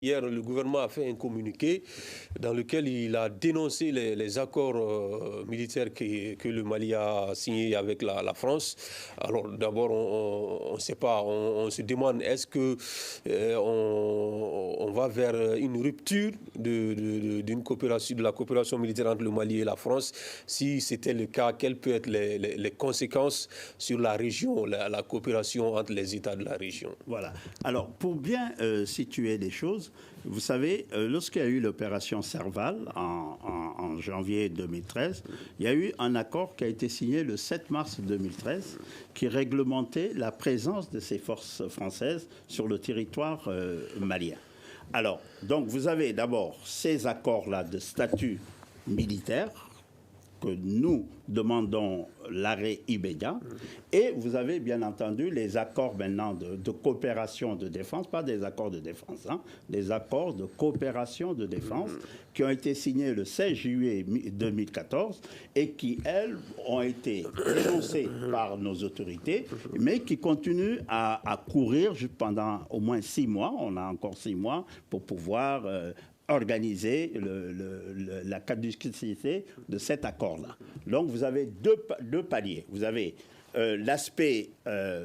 Hier, le gouvernement a fait un communiqué dans lequel il a dénoncé les accords militaires que le Mali a signés avec la France. Alors d'abord, on ne sait pas, on se demande est-ce que on va vers une rupture d'une coopération, de la coopération militaire entre le Mali et la France. Si c'était le cas, quelles peuvent être les conséquences sur la région, la coopération entre les États de la région? Voilà. Alors, pour bien situer les choses, vous savez, lorsqu'il y a eu l'opération Serval en janvier 2013, il y a eu un accord qui a été signé le 7 mars 2013 qui réglementait la présence de ces forces françaises sur le territoire malien. Alors, donc, vous avez d'abord ces accords-là de statut militaire que nous demandons l'arrêt immédiat. Et vous avez bien entendu les accords maintenant de coopération de défense, pas des accords de défense, des accords de coopération de défense qui ont été signés le 16 juillet 2014 et qui, elles, ont été dénoncés par nos autorités, mais qui continuent à courir pendant au moins 6 mois. On a encore 6 mois pour pouvoir organiser la caducité de cet accord-là. Donc vous avez deux paliers. Vous avez l'aspect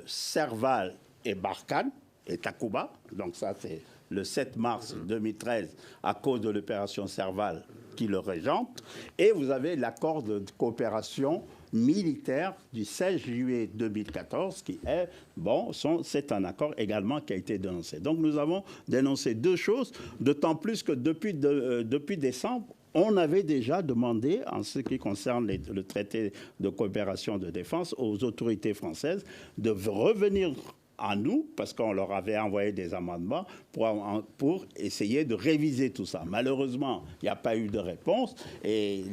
Serval et Barkhane et Takuba. Donc ça c'est le 7 mars 2013 à cause de l'opération Serval qui le régente. Et vous avez l'accord de coopération militaire du 16 juillet 2014 qui est, bon, c'est un accord également qui a été dénoncé. Donc nous avons dénoncé deux choses, d'autant plus que depuis décembre, on avait déjà demandé, en ce qui concerne le traité de coopération de défense, aux autorités françaises de revenir à nous, parce qu'on leur avait envoyé des amendements pour essayer de réviser tout ça. Malheureusement, il n'y a pas eu de réponse et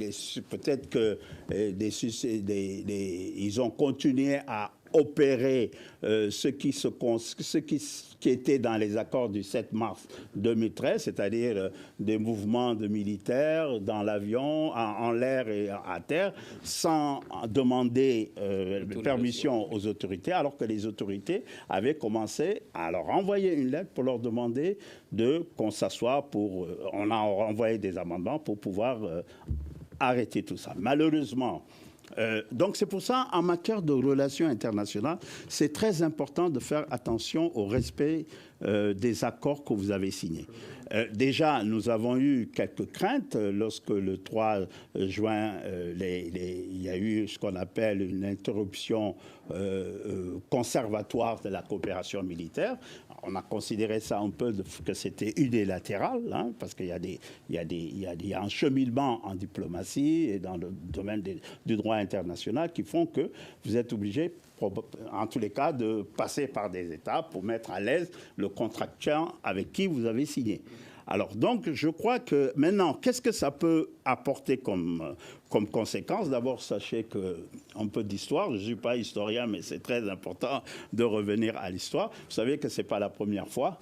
peut-être que ils ont continué à opérer ce qui était dans les accords du 7 mars 2013, c'est-à-dire des mouvements de militaires dans l'avion, en l'air et à terre, sans demander permission aux autorités, alors que les autorités avaient commencé à leur envoyer une lettre pour leur demander qu'on s'assoie pour... on a envoyé des amendements pour pouvoir arrêter tout ça. Malheureusement, donc c'est pour ça, en matière de relations internationales, c'est très important de faire attention au respect des accords que vous avez signés. Déjà, nous avons eu quelques craintes lorsque le 3 juin, il y a eu ce qu'on appelle une interruption conservatoire de la coopération militaire. On a considéré ça un peu que c'était unilatéral, parce qu'il y a un cheminement en diplomatie et dans le domaine du droit international qui font que vous êtes obligé, en tous les cas, de passer par des étapes pour mettre à l'aise le contractant avec qui vous avez signé. Alors donc, je crois que maintenant, qu'est-ce que ça peut apporter comme conséquence? D'abord, sachez qu'un peu d'histoire, je ne suis pas historien, mais c'est très important de revenir à l'histoire. Vous savez que ce n'est pas la première fois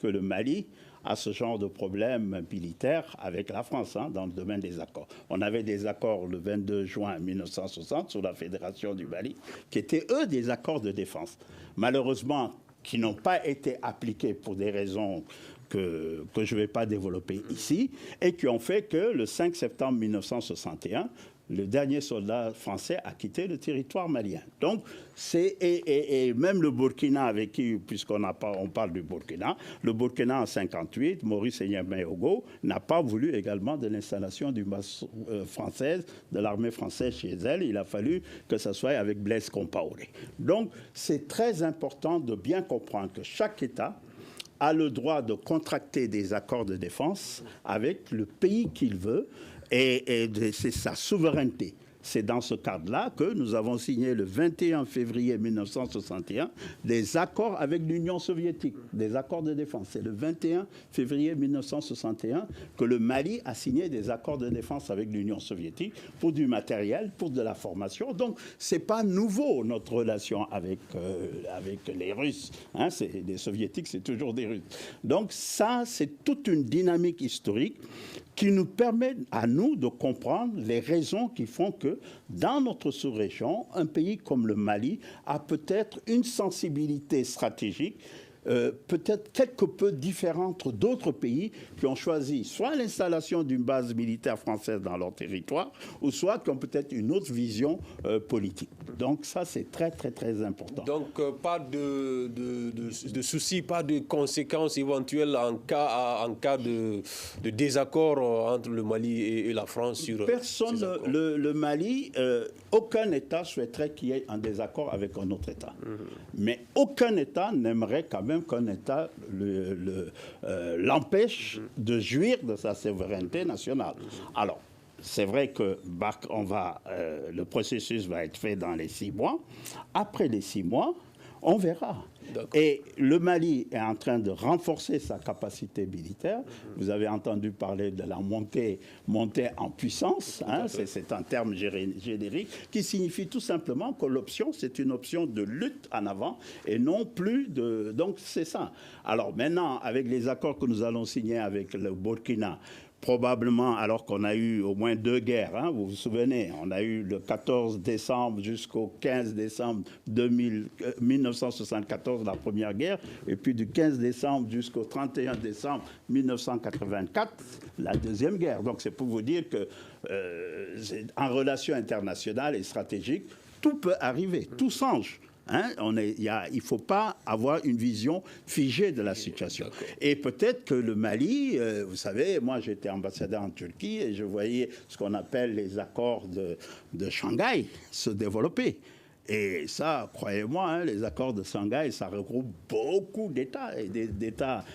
que le Mali a ce genre de problème militaire avec la France dans le domaine des accords. On avait des accords le 22 juin 1960 sur la Fédération du Mali, qui étaient, eux, des accords de défense. Malheureusement, qui n'ont pas été appliqués pour des raisons que je ne vais pas développer ici, et qui ont fait que le 5 septembre 1961, le dernier soldat français a quitté le territoire malien. Donc, et même le Burkina, avec qui, on parle du Burkina, le Burkina en 58, Maurice Enyamé-Ogo, n'a pas voulu également de l'installation d'une base française, de l'armée française chez elle. Il a fallu que ça soit avec Blaise Compaoré. Donc, c'est très important de bien comprendre que chaque État a le droit de contracter des accords de défense avec le pays qu'il veut, et c'est sa souveraineté. C'est dans ce cadre-là que nous avons signé le 21 février 1961 des accords avec l'Union soviétique, des accords de défense. C'est le 21 février 1961 que le Mali a signé des accords de défense avec l'Union soviétique pour du matériel, pour de la formation. Donc, ce n'est pas nouveau, notre relation avec les Russes. Les Soviétiques, c'est toujours des Russes. Donc, ça, c'est toute une dynamique historique qui nous permet à nous de comprendre les raisons qui font que dans notre sous-région, un pays comme le Mali a peut-être une sensibilité stratégique peut-être quelque peu différente d'autres pays qui ont choisi soit l'installation d'une base militaire française dans leur territoire, ou soit qui ont peut-être une autre vision politique. Donc ça, c'est très, très, très important. Donc pas de soucis, pas de conséquences éventuelles en cas de désaccord entre le Mali et la France sur... Personne, le Mali, aucun État souhaiterait qu'il y ait un désaccord avec un autre État. Mais aucun État n'aimerait quand même qu'un État l'empêche de jouir de sa souveraineté nationale. Alors, c'est vrai que le processus va être fait dans les 6 mois. Après les 6 mois, on verra. Et le Mali est en train de renforcer sa capacité militaire. Vous avez entendu parler de la montée en puissance. Hein, c'est un terme générique qui signifie tout simplement que l'option, c'est une option de lutte en avant et non plus de... Donc c'est ça. Alors maintenant, avec les accords que nous allons signer avec le Burkina, probablement, alors qu'on a eu au moins 2 guerres, hein, vous vous souvenez, on a eu le 14 décembre jusqu'au 15 décembre 1974, la première guerre, et puis du 15 décembre jusqu'au 31 décembre 1984, la deuxième guerre. Donc c'est pour vous dire que en relations internationales et stratégiques, tout peut arriver, tout change. Hein, il ne faut pas avoir une vision figée de la situation. Et peut-être que le Mali, vous savez, moi j'étais ambassadeur en Turquie et je voyais ce qu'on appelle les accords de Shanghai se développer. Et ça, croyez-moi, hein, les accords de Shanghai, ça regroupe beaucoup d'États, et d'États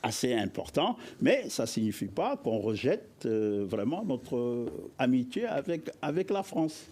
assez importants, mais ça ne signifie pas qu'on rejette vraiment notre amitié avec la France.